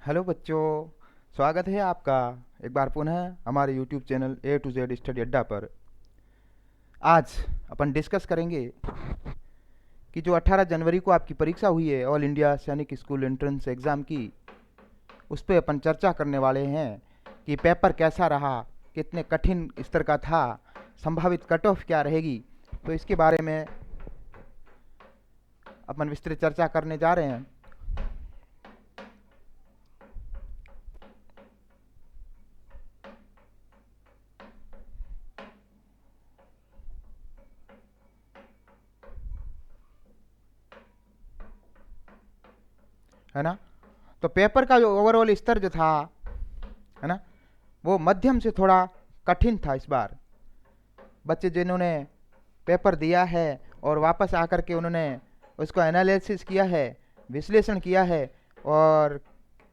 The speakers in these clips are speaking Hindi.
हेलो बच्चों, स्वागत है आपका एक बार पुनः हमारे YouTube channel A to Z study Adda पर। आज अपन डिस्कस करेंगे कि जो 18 जनवरी को आपकी परीक्षा हुई है ऑल इंडिया सैनिक स्कूल एंट्रेंस एग्ज़ाम की, उस पर अपन चर्चा करने वाले हैं कि पेपर कैसा रहा, कितने कठिन स्तर का था, संभावित कट ऑफ क्या रहेगी। तो इसके बारे में अपन विस्तृत चर्चा करने जा रहे हैं। है ना। तो पेपर का जो ओवरऑल स्तर जो था, है ना, वो मध्यम से थोड़ा कठिन था इस बार। बच्चे जिन्होंने पेपर दिया है और वापस आकर के उन्होंने उसको एनालिसिस किया है, विश्लेषण किया है और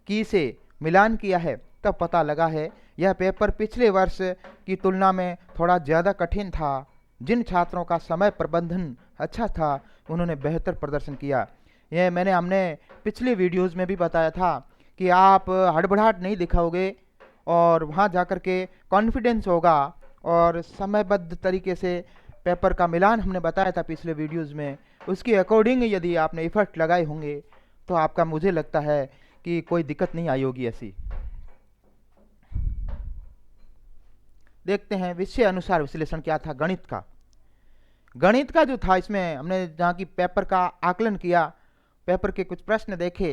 की से मिलान किया है, तब पता लगा है यह पेपर पिछले वर्ष की तुलना में थोड़ा ज़्यादा कठिन था। जिन छात्रों का समय प्रबंधन अच्छा था उन्होंने बेहतर प्रदर्शन किया। यह हमने पिछले वीडियोस में भी बताया था कि आप हड़बड़ाहट नहीं दिखाओगे और वहाँ जाकर के कॉन्फिडेंस होगा और समयबद्ध तरीके से पेपर का मिलान हमने बताया था पिछले वीडियोस में। उसके अकॉर्डिंग यदि आपने एफर्ट लगाए होंगे तो आपका, मुझे लगता है कि कोई दिक्कत नहीं आई होगी ऐसी। देखते हैं विषय अनुसार विश्लेषण क्या था। गणित का जो था, इसमें हमने जहाँ की पेपर का आकलन किया, पेपर के कुछ प्रश्न देखे,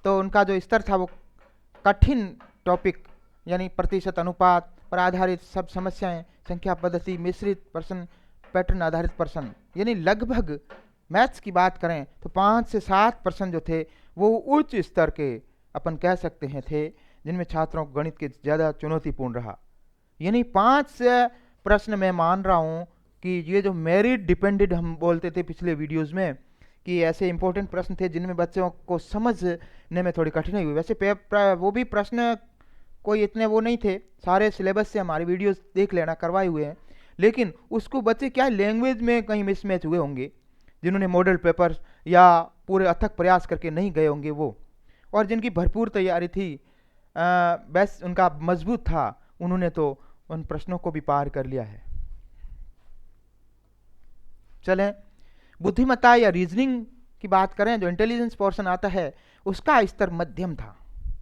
तो उनका जो स्तर था वो कठिन टॉपिक यानी प्रतिशत अनुपात पर आधारित सब समस्याएं, संख्या पद्धति, मिश्रित प्रश्न, पैटर्न आधारित प्रश्न, यानी लगभग मैथ्स की बात करें तो 5 से 7 प्रश्न जो थे वो उच्च स्तर के अपन कह सकते हैं थे, जिनमें छात्रों को गणित के ज़्यादा चुनौतीपूर्ण रहा। यानी 5 प्रश्न मैं मान रहा हूँ कि ये जो मेरिट डिपेंडेड हम बोलते थे पिछले वीडियोस में, कि ऐसे इंपॉर्टेंट प्रश्न थे जिनमें बच्चों को समझने में थोड़ी कठिनाई हुई। वैसे वो भी प्रश्न कोई इतने वो नहीं थे, सारे सिलेबस से हमारे वीडियोस देख लेना, करवाए हुए हैं, लेकिन उसको बच्चे क्या लैंग्वेज में कहीं मिसमैच हुए होंगे, जिन्होंने मॉडल पेपर या पूरे अथक प्रयास करके नहीं गए होंगे वो, और जिनकी भरपूर तैयारी थी, बेस उनका मजबूत था, उन्होंने तो उन प्रश्नों को भी पार कर लिया है। चलें, बुद्धिमत्ता या रीजनिंग की बात करें, जो इंटेलिजेंस पोर्शन आता है उसका स्तर मध्यम था।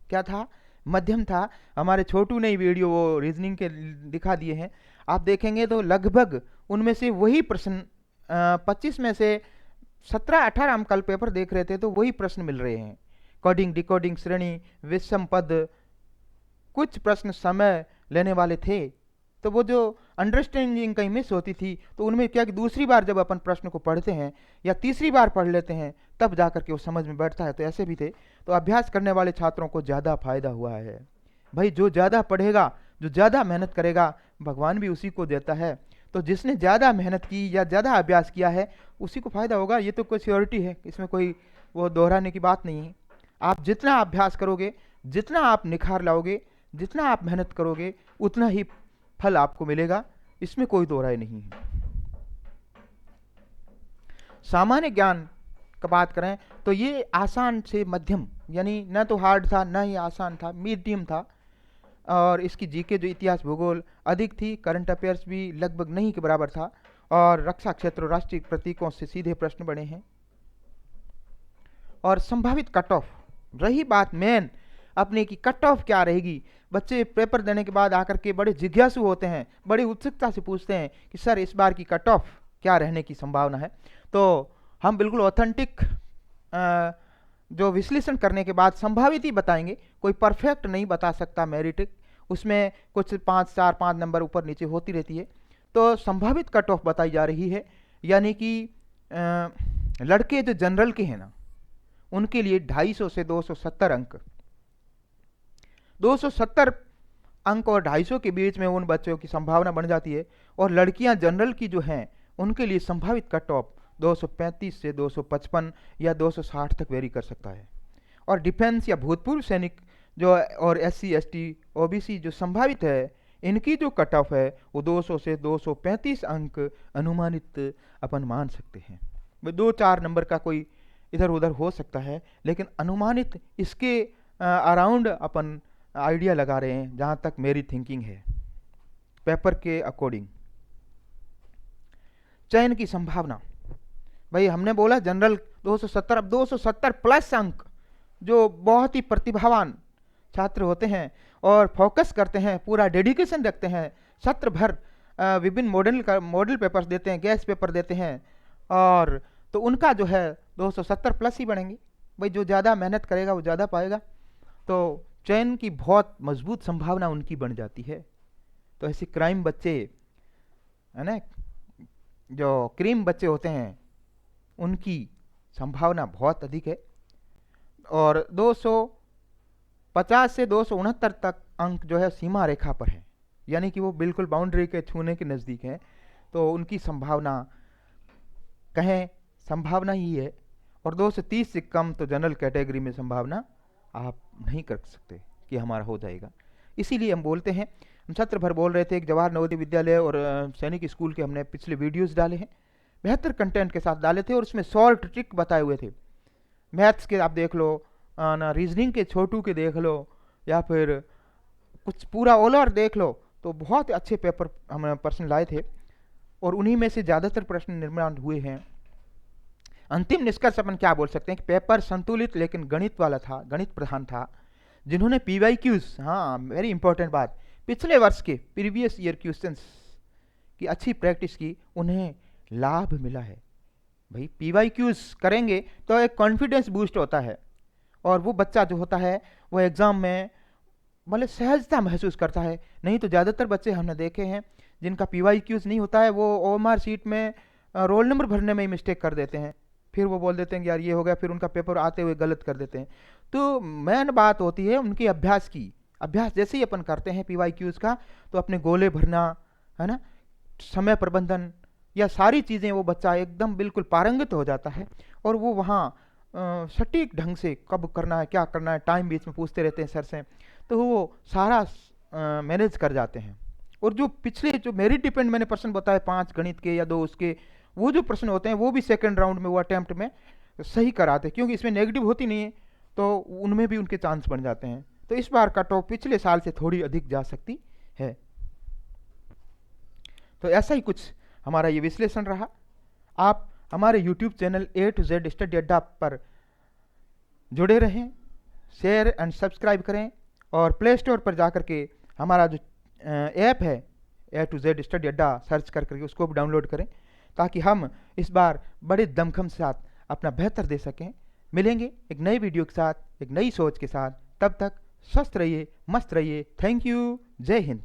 क्या था? मध्यम था। हमारे छोटू ने वीडियो वो रीजनिंग के दिखा दिए हैं, आप देखेंगे तो लगभग उनमें से वही प्रश्न 25 में से 17-18 हम कल पेपर देख रहे थे तो वही प्रश्न मिल रहे हैं। कोडिंग, डिकोडिंग, श्रेणी, विषम पद, कुछ प्रश्न समय लेने वाले थे, तो वो जो अंडरस्टैंडिंग कहीं मिस होती थी, तो उनमें क्या कि दूसरी बार जब अपन प्रश्न को पढ़ते हैं या तीसरी बार पढ़ लेते हैं तब जाकर के वो समझ में बैठता है। तो ऐसे भी थे। तो अभ्यास करने वाले छात्रों को ज़्यादा फायदा हुआ है। भाई जो ज़्यादा पढ़ेगा, जो ज़्यादा मेहनत करेगा, भगवान भी उसी को देता है। तो जिसने ज़्यादा मेहनत की या ज़्यादा अभ्यास किया है उसी को फायदा होगा। ये तो कोई श्योरिटी है, इसमें कोई वो दोहराने की बात नहीं है। आप जितना अभ्यास करोगे, जितना आप निखार लाओगे, जितना आप मेहनत करोगे, उतना ही फल आपको मिलेगा, इसमें कोई दो राय नहीं है। सामान्य ज्ञान का बात करें तो ये आसान से मध्यम, यानी न तो हार्ड था न ही आसान था, मीडियम था। और इसकी जीके जो इतिहास भूगोल अधिक थी, करंट अफेयर्स भी लगभग नहीं के बराबर था, और रक्षा क्षेत्र राष्ट्रीय प्रतीकों से सीधे प्रश्न बने हैं। और संभावित कट ऑफ रही बात मेन अपने की, कट ऑफ क्या रहेगी। बच्चे पेपर देने के बाद आकर के बड़े जिज्ञासु होते हैं, बड़ी उत्सुकता से पूछते हैं कि सर इस बार की कट ऑफ क्या रहने की संभावना है। तो हम बिल्कुल ऑथेंटिक जो विश्लेषण करने के बाद संभावित ही बताएंगे, कोई परफेक्ट नहीं बता सकता। मेरिट उसमें कुछ 5-4-5 नंबर ऊपर नीचे होती रहती है। तो संभावित कट ऑफ बताई जा रही है, यानी कि लड़के जो जनरल के हैं ना, उनके लिए 250 से 270 अंक, 270 अंक और 250 के बीच में उन बच्चों की संभावना बन जाती है। और लड़कियां जनरल की जो हैं उनके लिए संभावित कट ऑफ 235 से 255 या 260 तक वेरी कर सकता है। और डिफेंस या भूतपूर्व सैनिक जो और SC ST OBC जो संभावित है, इनकी जो कट ऑफ है वो 200 से 235 अंक अनुमानित अपन मान सकते हैं। 2-4 नंबर का कोई इधर उधर हो सकता है, लेकिन अनुमानित इसके अराउंड अपन आइडिया लगा रहे हैं, जहाँ तक मेरी थिंकिंग है पेपर के अकॉर्डिंग। चयन की संभावना, भाई हमने बोला जनरल 270, अब 270 प्लस अंक जो बहुत ही प्रतिभावान छात्र होते हैं और फोकस करते हैं, पूरा डेडिकेशन रखते हैं, सत्र भर विभिन्न मॉडल पेपर्स देते हैं, गैस पेपर देते हैं, और तो उनका जो है 270 प्लस ही बढ़ेंगे। भाई जो ज़्यादा मेहनत करेगा वो ज़्यादा पाएगा, तो चयन की बहुत मजबूत संभावना उनकी बन जाती है। तो ऐसे क्राइम बच्चे है ना, जो क्रीम बच्चे होते हैं, उनकी संभावना बहुत अधिक है। और 250 से 269 तक अंक जो है सीमा रेखा पर है, यानी कि वो बिल्कुल बाउंड्री के छूने के नज़दीक है, तो उनकी संभावना कहें संभावना ही है। और 230 से कम तो जनरल कैटेगरी में संभावना आप नहीं कर सकते कि हमारा हो जाएगा। इसीलिए हम बोलते हैं, हम सत्र भर बोल रहे थे, एक जवाहर नवोदय विद्यालय और सैनिक स्कूल के हमने पिछले वीडियोस डाले हैं, बेहतर कंटेंट के साथ डाले थे, और उसमें शॉर्ट ट्रिक बताए हुए थे। मैथ्स के आप देख लो ना, रीजनिंग के छोटू के देख लो, या फिर कुछ पूरा ऑल ओवर देख लो, तो बहुत अच्छे पेपर हम प्रश्न लाए थे, और उन्हीं में से ज़्यादातर प्रश्न निर्माण हुए हैं। अंतिम निष्कर्ष अपन क्या बोल सकते हैं कि पेपर संतुलित लेकिन गणित वाला था, गणित प्रधान था। जिन्होंने PYQs, हाँ वेरी इंपॉर्टेंट बात, पिछले वर्ष के प्रीवियस ईयर क्वेश्चंस की अच्छी प्रैक्टिस की, उन्हें लाभ मिला है। भाई PYQs करेंगे तो एक कॉन्फिडेंस बूस्ट होता है, और वो बच्चा जो होता है वो एग्ज़ाम में मतलब सहजता महसूस करता है। नहीं तो ज़्यादातर बच्चे हमने देखे हैं जिनका PYQs नहीं होता है, वो OMR सीट में रोल नंबर भरने में ही मिस्टेक कर देते हैं, फिर वो बोल देते हैं कि यार ये हो गया, फिर उनका पेपर आते हुए गलत कर देते हैं। तो मेन बात होती है उनके अभ्यास की। अभ्यास जैसे ही अपन करते हैं PYQs का, तो अपने गोले भरना है ना, समय प्रबंधन, या सारी चीज़ें वो बच्चा एकदम बिल्कुल पारंगत हो जाता है, और वो वहाँ सटीक ढंग से कब करना है, क्या करना है, टाइम बीच में पूछते रहते हैं सर से, तो वो सारा मैनेज कर जाते हैं। और जो पिछले जो मेरिट डिपेंड मैंने प्रश्न बताए 5 गणित के या 2 उसके, वो जो प्रश्न होते हैं वो भी सेकंड राउंड में वो अटेम्प्ट में सही कराते हैं, क्योंकि इसमें नेगेटिव होती नहीं है, तो उनमें भी उनके चांस बन जाते हैं। तो इस बार कट ऑफ पिछले साल से थोड़ी अधिक जा सकती है। तो ऐसा ही कुछ हमारा ये विश्लेषण रहा। आप हमारे YouTube channel A to Z study Adda पर जुड़े रहें, शेयर एंड सब्सक्राइब करें, और प्ले स्टोर पर जाकर के हमारा जो ऐप है A to Z स्टडी अड्डा सर्च करके उसको भी डाउनलोड करें, ताकि हम इस बार बड़े दमखम के साथ अपना बेहतर दे सकें। मिलेंगे एक नई वीडियो के साथ, एक नई सोच के साथ। तब तक स्वस्थ रहिए, मस्त रहिए। Thank you. जय हिंद।